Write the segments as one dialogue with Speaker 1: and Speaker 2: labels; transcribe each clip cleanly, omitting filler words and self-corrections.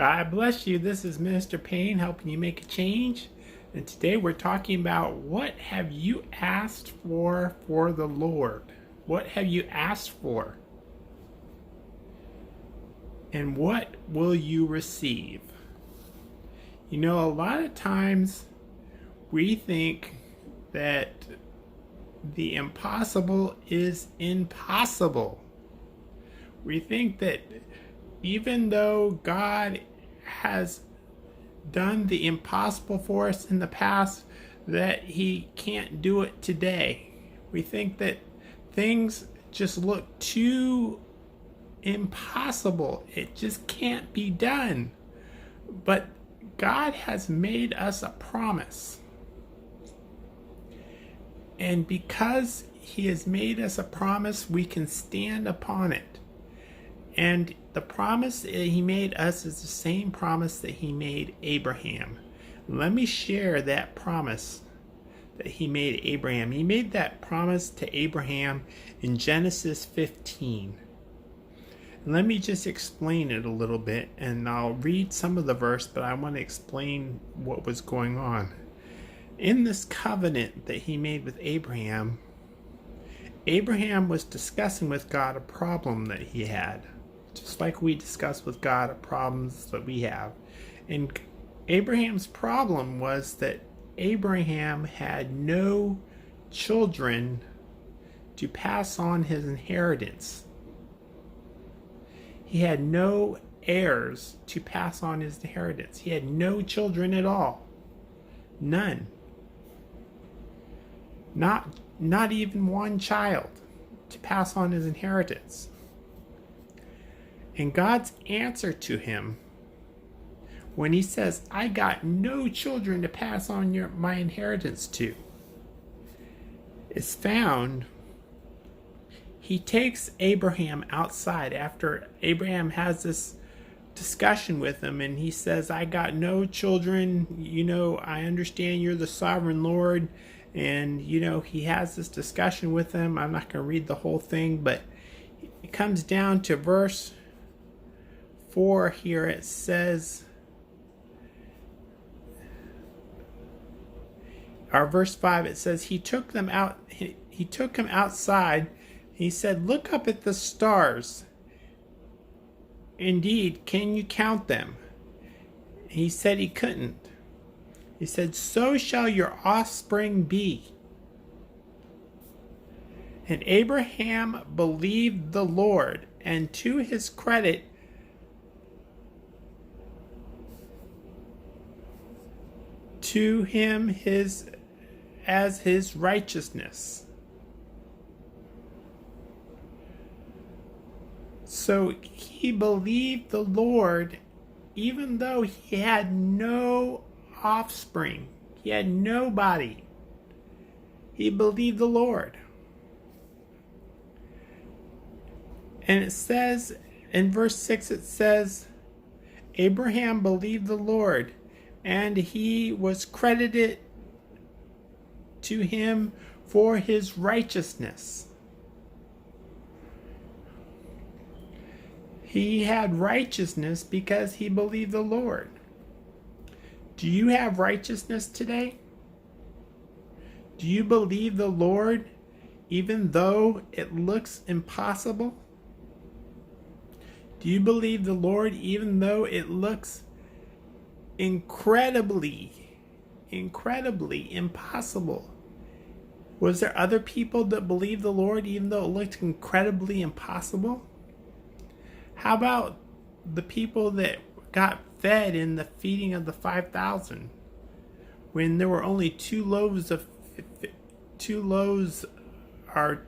Speaker 1: God bless you. This is Minister Payne helping you make a change. And today we're talking about what have you asked for the Lord? What have you asked for? And what will you receive? You know, a lot of times we think that the impossible is impossible. We think that even though God has done the impossible for us in the past, that he can't do it today. We think that things just look too impossible. It just can't be done. But God has made us a promise. And because he has made us a promise, we can stand upon it. And the promise that he made us is the same promise that he made Abraham. Let me share that promise that he made Abraham. He made that promise to Abraham in Genesis 15. And let me just explain it a little bit, and I'll read some of the verse, but I want to explain what was going on. In this covenant that he made with Abraham, Abraham was discussing with God a problem that he had. Just like we discuss with God the problems that we have. And Abraham's problem was that Abraham had no children to pass on his inheritance. He had no heirs to pass on his inheritance. He had no children at all. None. Not even one child to pass on his inheritance. And God's answer to him, when he says, I got no children to pass on my inheritance to, is found. He takes Abraham outside after Abraham has this discussion with him, and he says, I got no children. You know, I understand you're the sovereign Lord. And, you know, he has this discussion with him. I'm not going to read the whole thing, but it comes down to verse 4 here. It says, or verse 5, it says, he took him outside. He said, look up at the stars. Indeed, can you count them? He said he couldn't. He said, so shall your offspring be. And Abraham believed the Lord, and to his credit, to him as his righteousness. So he believed the Lord even though he had no offspring. He had nobody. He believed the Lord. And it says in verse 6, it says, Abraham believed the Lord, and he was credited to him for his righteousness. He had righteousness because he believed the Lord. Do you have righteousness today? Do you believe the Lord even though it looks impossible? Do you believe the Lord even though it looks incredibly impossible? Was there other people that believed the Lord even though it looked incredibly impossible? How about the people that got fed in the feeding of the 5,000 when there were only two loaves or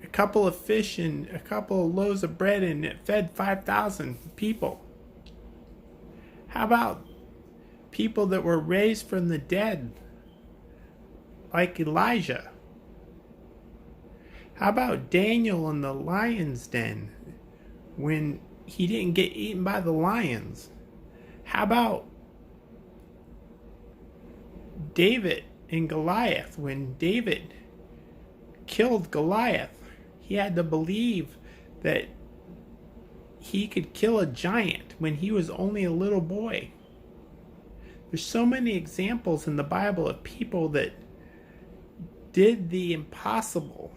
Speaker 1: a couple of fish and a couple of loaves of bread, and it fed 5,000 people? How about people that were raised from the dead like Elijah? How about Daniel in the lion's den when he didn't get eaten by the lions? How about David and Goliath when David killed Goliath? He had to believe that he could kill a giant when he was only a little boy. There's so many examples in the Bible of people that did the impossible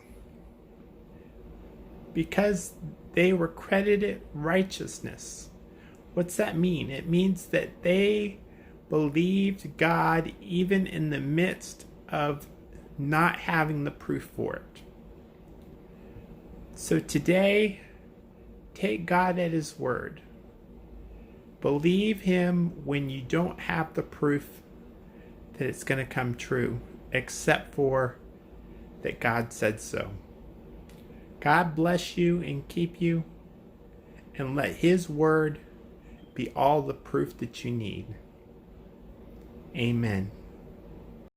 Speaker 1: because they were credited righteousness. What's that mean? It means that they believed God even in the midst of not having the proof for it. So today, take God at His word. Believe Him when you don't have the proof that it's going to come true, except for that God said so. God bless you and keep you, and let His word be all the proof that you need. Amen.